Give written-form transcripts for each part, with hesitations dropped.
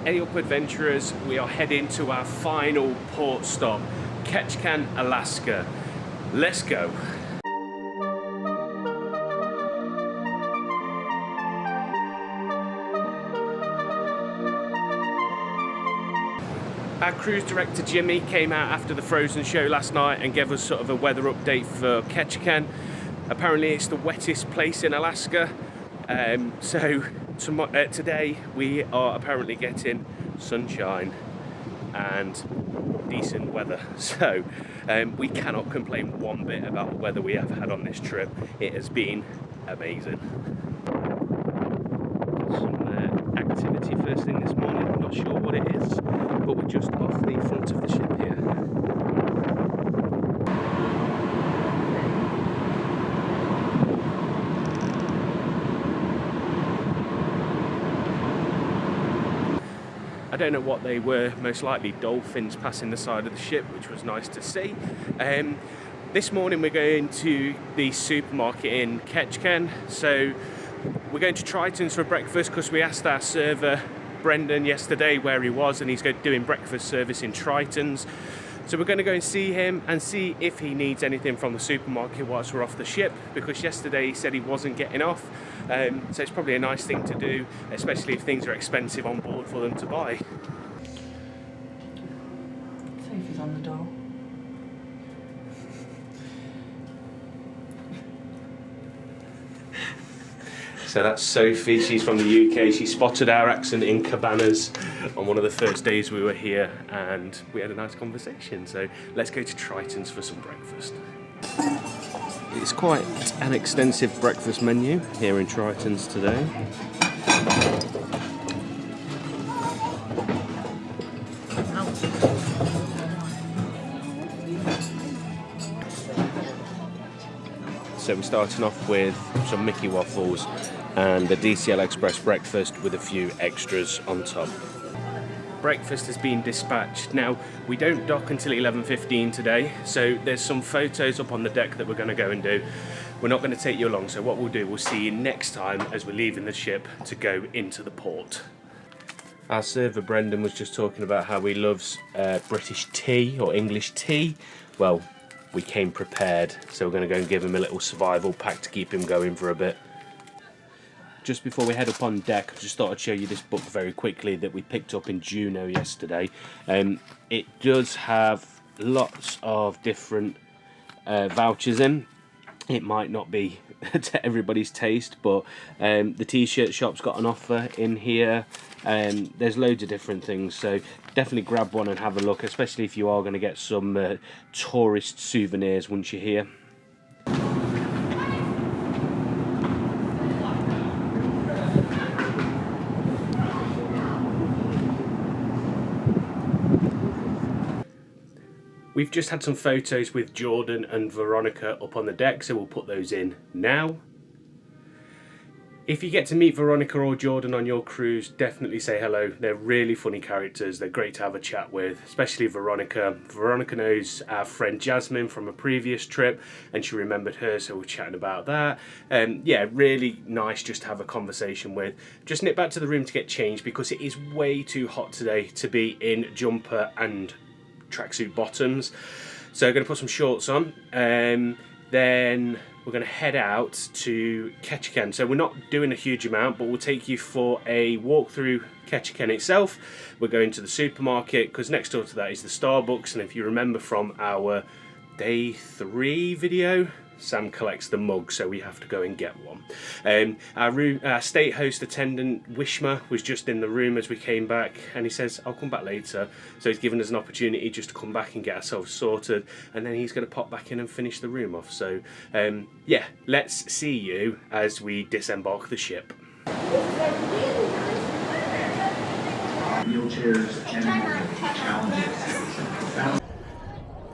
Hey up adventurers, we are heading to our final port stop, Ketchikan, Alaska. Let's go. Our cruise director Jimmy came out after the Frozen show last night and gave us sort of a weather update for Ketchikan. Apparently it's the wettest place in Alaska. So today we are apparently getting sunshine and decent weather. So we cannot complain one bit about the weather we have had on this trip. It has been amazing. Some activity first thing this morning, I'm not sure what it is, but we're just off the front of the ship here. I don't know what they were, most likely dolphins passing the side of the ship, which was nice to see. This morning we're going to the supermarket in Ketchikan, so we're going to Triton's for breakfast because we asked our server Brendan yesterday where he was, and he's doing breakfast service in Triton's. So we're going to go and see him and see if he needs anything from the supermarket whilst we're off the ship, because yesterday he said he wasn't getting off. So it's probably a nice thing to do, especially if things are expensive on board for them to buy. Sophie's on the door. So that's Sophie, she's from the UK. She spotted our accent in Cabanas on one of the first days we were here, and we had a nice conversation. So let's go to Triton's for some breakfast. It's quite an extensive breakfast menu here in Triton's today. So we're starting off with some Mickey waffles and the DCL Express breakfast with a few extras on top. Breakfast has been dispatched. Now, we don't dock until 11:15 today, so there's some photos up on the deck that we're going to go and do. We're not going to take you along, so what we'll do, we'll see you next time as we're leaving the ship to go into the port. Our server Brendan was just talking about how he loves British tea or English tea. Well, we came prepared, so we're going to go and give him a little survival pack to keep him going for a bit. Just before we head up on deck, I just thought I'd show you this book very quickly that we picked up in Juneau yesterday. It does have lots of different vouchers in. It might not be to everybody's taste, but the t-shirt shop's got an offer in here. There's loads of different things, so definitely grab one and have a look, especially if you are going to get some tourist souvenirs once you're here. We've just had some photos with Jordan and Veronica up on the deck, so we'll put those in now. If you get to meet Veronica or Jordan on your cruise, definitely say hello. They're really funny characters. They're great to have a chat with, especially Veronica. Veronica knows our friend Jasmine from a previous trip, and she remembered her, so we're chatting about that. Yeah, really nice just to have a conversation with. Just nip back to the room to get changed because it is way too hot today to be in jumper and tracksuit bottoms, so I'm going to put some shorts on, then we're going to head out to Ketchikan. So we're not doing a huge amount, but we'll take you for a walk through Ketchikan itself. We're going to the supermarket because next door to that is the Starbucks, and if you remember from our day 3 video, Sam collects the mug, so we have to go and get one. Our state host attendant, Wishma, was just in the room as we came back, and he says, I'll come back later. So he's given us an opportunity just to come back and get ourselves sorted, and then he's going to pop back in and finish the room off. So, yeah, let's see you as we disembark the ship. Wheelchairs and challenges.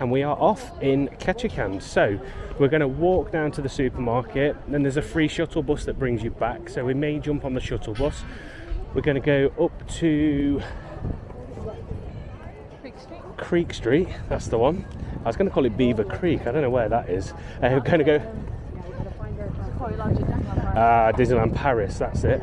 And we are off in Ketchikan. So we're going to walk down to the supermarket, then there's a free shuttle bus that brings you back, so we may jump on the shuttle bus. We're going to go up to Creek Street, that's the one. I was going to call it Beaver Creek, I don't know where that is. We're going to go Disneyland Paris, that's it.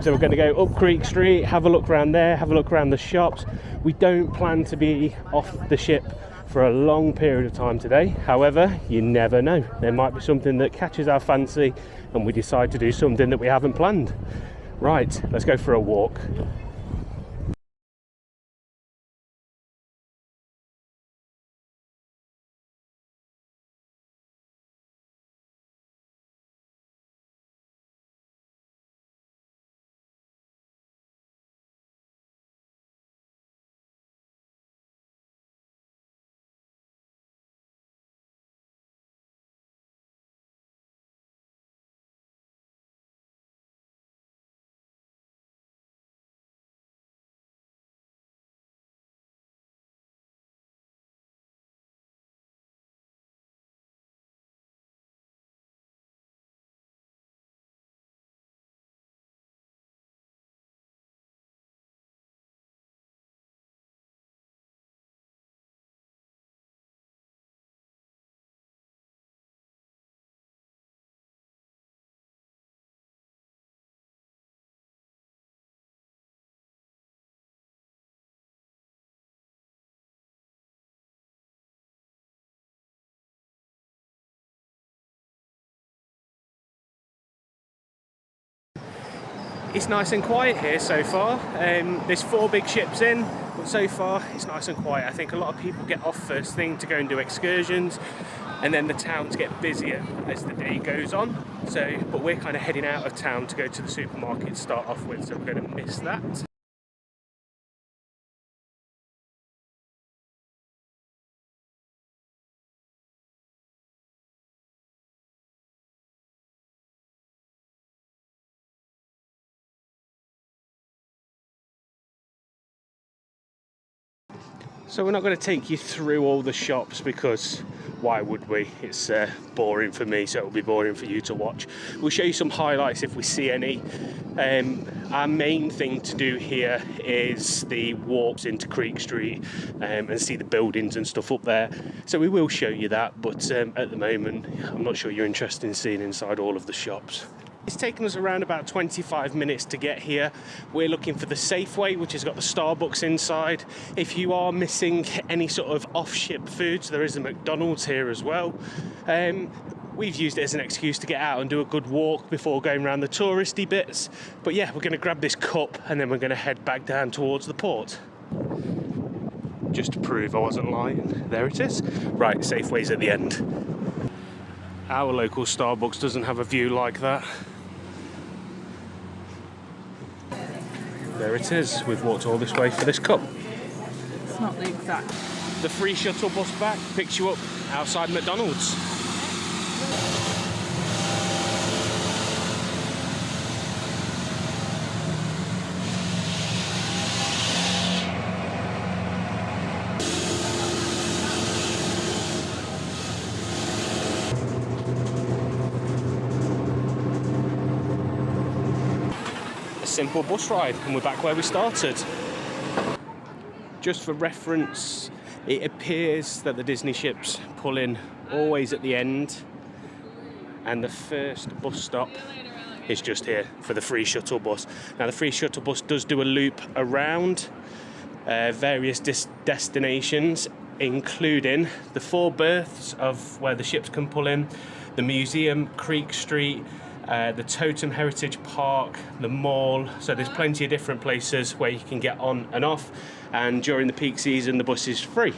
So we're going to go up Creek Street, have a look around there, have a look around the shops. We don't plan to be off the ship for a long period of time today. However, you never know. There might be something that catches our fancy and we decide to do something that we haven't planned. Right, let's go for a walk. It's nice and quiet here so far. There's 4 big ships in, but so far it's nice and quiet. I think a lot of people get off first thing to go and do excursions, and then the towns get busier as the day goes on. But we're kind of heading out of town to go to the supermarket to start off with, so we're going to miss that. So we're not going to take you through all the shops because why would we? It's boring for me, so it'll be boring for you to watch. We'll show you some highlights if we see any. Our main thing to do here is the walks into Creek Street and see the buildings and stuff up there. So we will show you that, but at the moment I'm not sure you're interested in seeing inside all of the shops. It's taken us around about 25 minutes to get here. We're looking for the Safeway, which has got the Starbucks inside. If you are missing any sort of off-ship foods, there is a McDonald's here as well. We've used it as an excuse to get out and do a good walk before going around the touristy bits. But yeah, we're going to grab this cup and then we're going to head back down towards the port. Just to prove I wasn't lying, there it is. Right, Safeway's at the end. Our local Starbucks doesn't have a view like that. There it is. We've walked all this way for this cup. It's not the exact. The free shuttle bus back picks you up outside McDonald's. Simple bus ride and we're back where we started. Just for reference, it appears that the Disney ships pull in always at the end, and the first bus stop is just here for the free shuttle bus. Now the free shuttle bus does do a loop around various destinations, including the 4 berths of where the ships can pull in, the museum, Creek Street, the Totem Heritage Park, the mall. So there's plenty of different places where you can get on and off, and during the peak season the bus is free.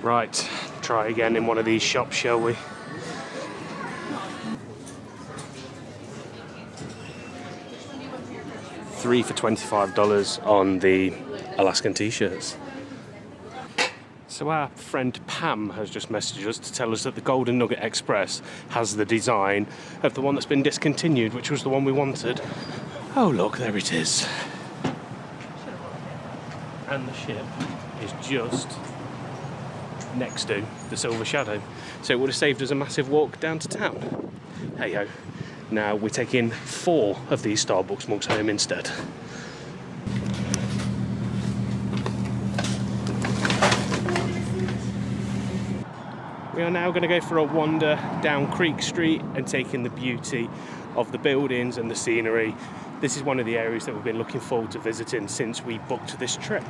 Right, try again in one of these shops, shall we? $3 for $25 on the Alaskan t-shirts. So our friend Pam has just messaged us to tell us that the Golden Nugget Express has the design of the one that's been discontinued, which was the one we wanted. Oh look, there it is. And the ship is just next to the Silver Shadow. So it would have saved us a massive walk down to town. Hey ho. Now we're taking 4 of these Starbucks mugs home instead. We We are now going to go for a wander down Creek Street and take in the beauty of the buildings and the scenery. This is one of the areas that we've been looking forward to visiting since we booked this trip.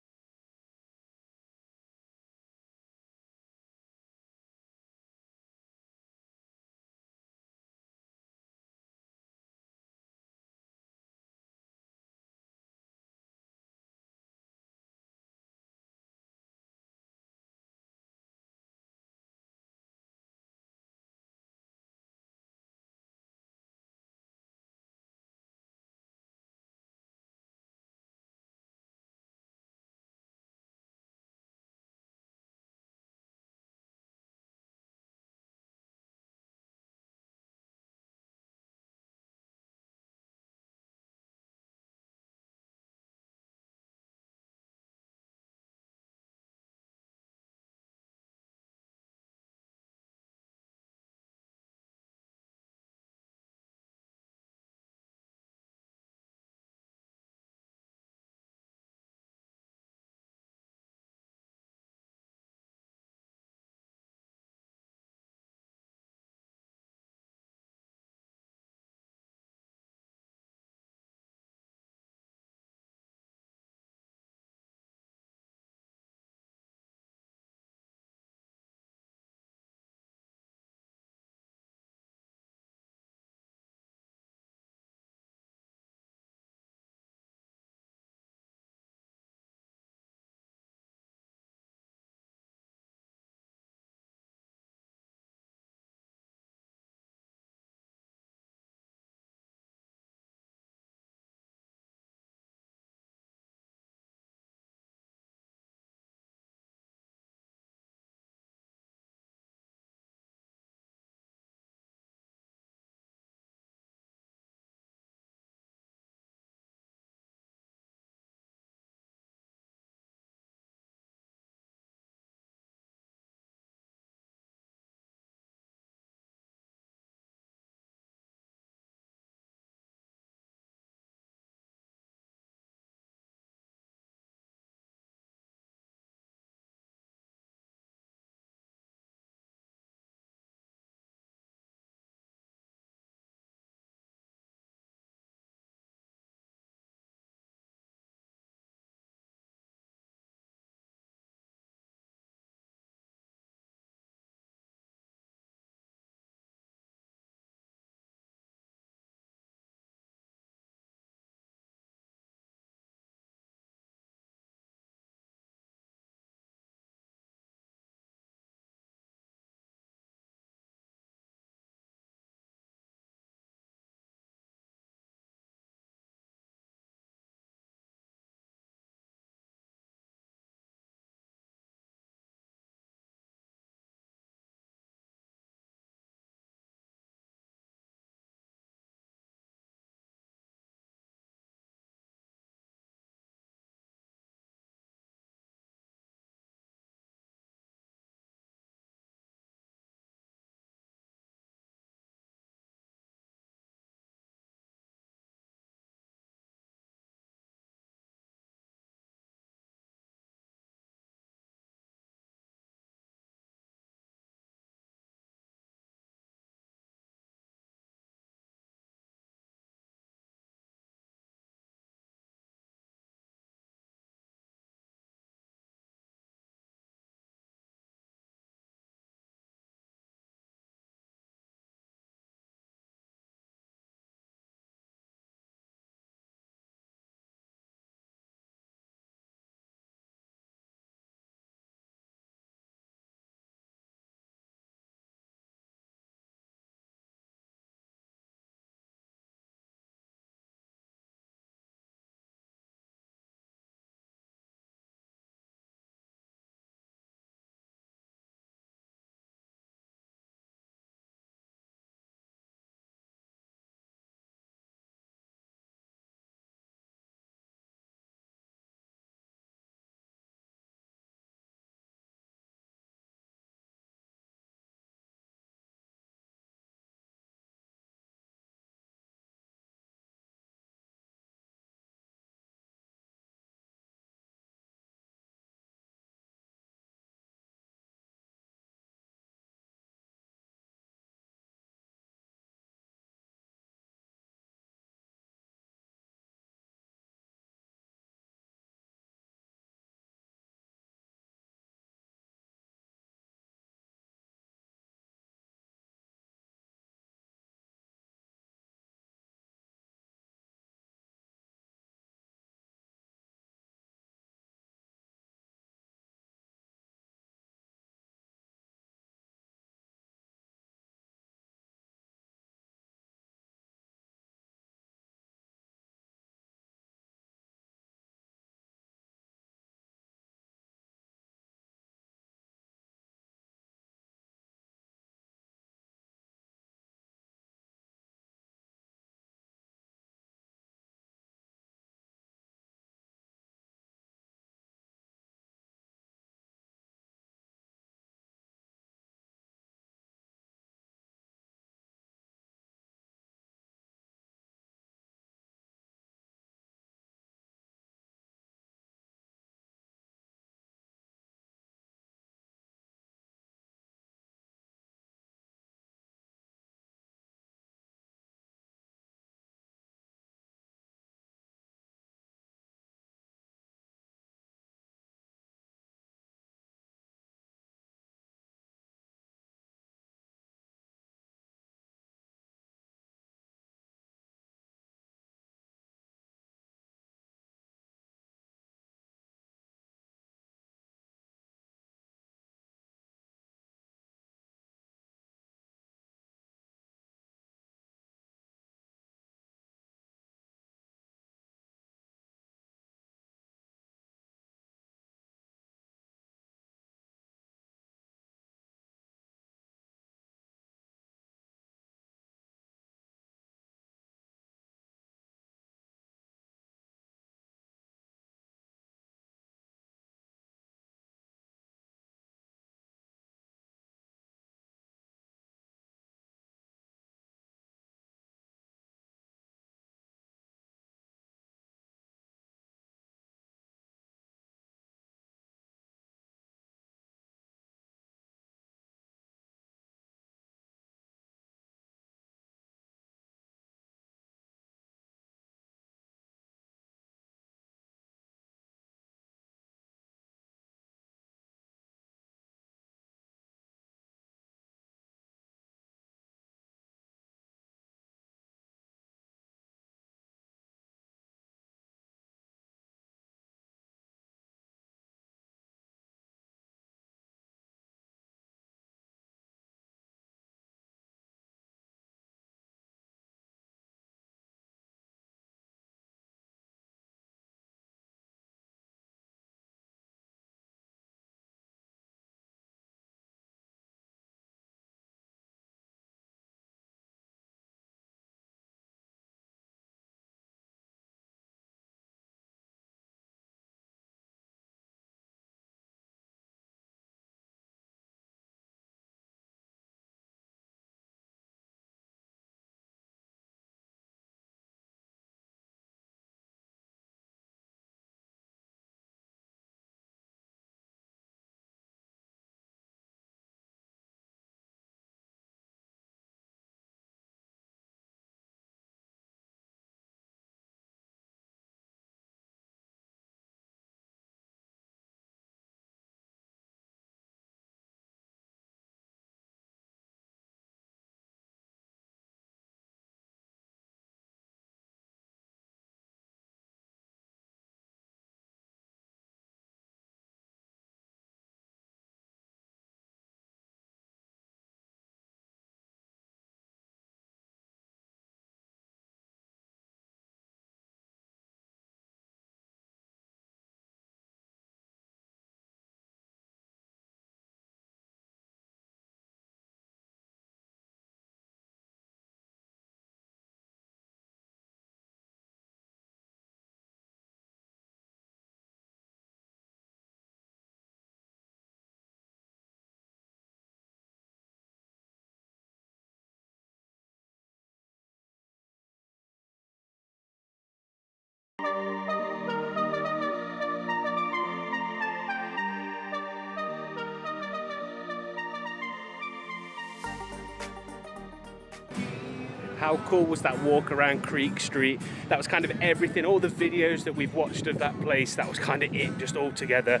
How cool was that walk around Creek Street? That was kind of everything, all the videos that we've watched of that place, that was kind of it, just all together.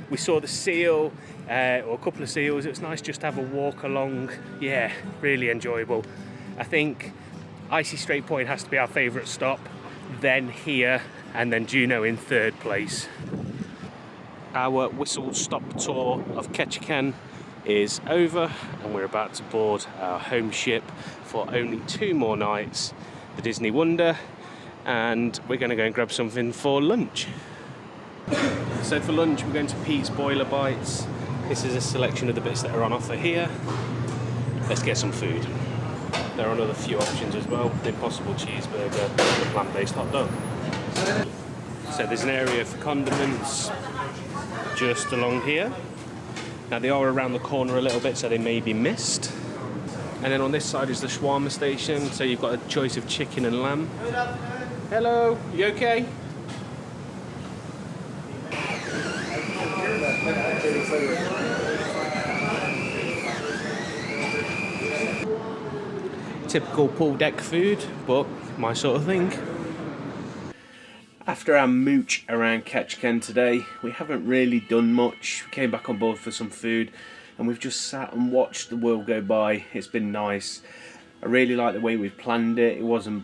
We saw the seal, or a couple of seals. It was nice just to have a walk along. Yeah, really enjoyable. I think Icy Strait Point has to be our favourite stop, then here, and then Juneau in third place. Our whistle stop tour of Ketchikan is over, and we're about to board our home ship for only 2 more nights, the Disney Wonder, and we're going to go and grab something for lunch. So for lunch we're going to Pete's Boiler Bites. This is a selection of the bits that are on offer here. Let's get some food. There are another few options as well, the Impossible Cheeseburger, the plant-based hot dog. So there's an area for condiments just along here. Now they are around the corner a little bit, so they may be missed. And then on this side is the shawarma station, so you've got a choice of chicken and lamb. Hello, you okay? Typical pool deck food, but my sort of thing. After our mooch around Ketchikan today, we haven't really done much. We came back on board for some food and we've just sat and watched the world go by. It's been nice. I really like the way we've planned it. It wasn't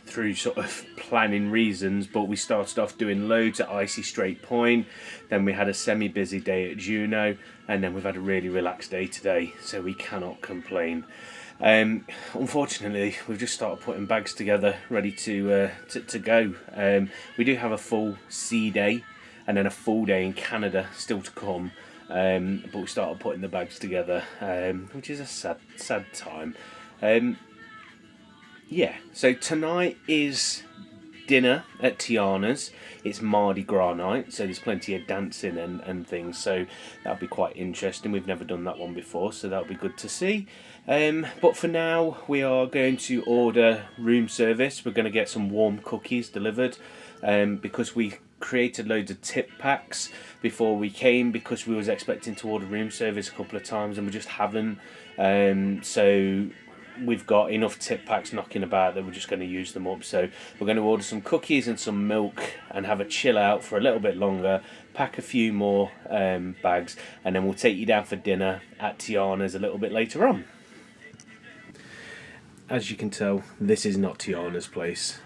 through sort of planning reasons, but we started off doing loads at Icy Strait Point, then we had a semi-busy day at Juneau, and then we've had a really relaxed day today, so we cannot complain. Unfortunately, we've just started putting bags together, ready to go. We do have a full sea day and then a full day in Canada still to come, but we started putting the bags together, which is a sad time. Yeah, so tonight is dinner at Tiana's. It's Mardi Gras night, so there's plenty of dancing and things, so that'll be quite interesting. We've never done that one before, so that'll be good to see. But for now, we are going to order room service. We're going to get some warm cookies delivered, because we created loads of tip packs before we came, because we was expecting to order room service a couple of times and we just haven't. So we've got enough tip packs knocking about that we're just going to use them up. So we're going to order some cookies and some milk and have a chill out for a little bit longer, pack a few more bags, and then we'll take you down for dinner at Tiana's a little bit later on. As you can tell, this is not Tiana's place.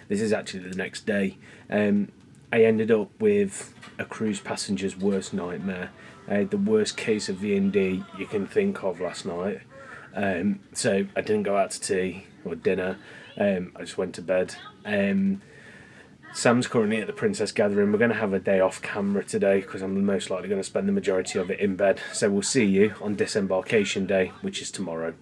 This is actually the next day. I ended up with a cruise passenger's worst nightmare. I had the worst case of V&D you can think of last night. So I didn't go out to tea or dinner. I just went to bed. Sam's currently at the Princess Gathering. We're going to have a day off camera today because I'm most likely going to spend the majority of it in bed. So we'll see you on disembarkation day, which is tomorrow.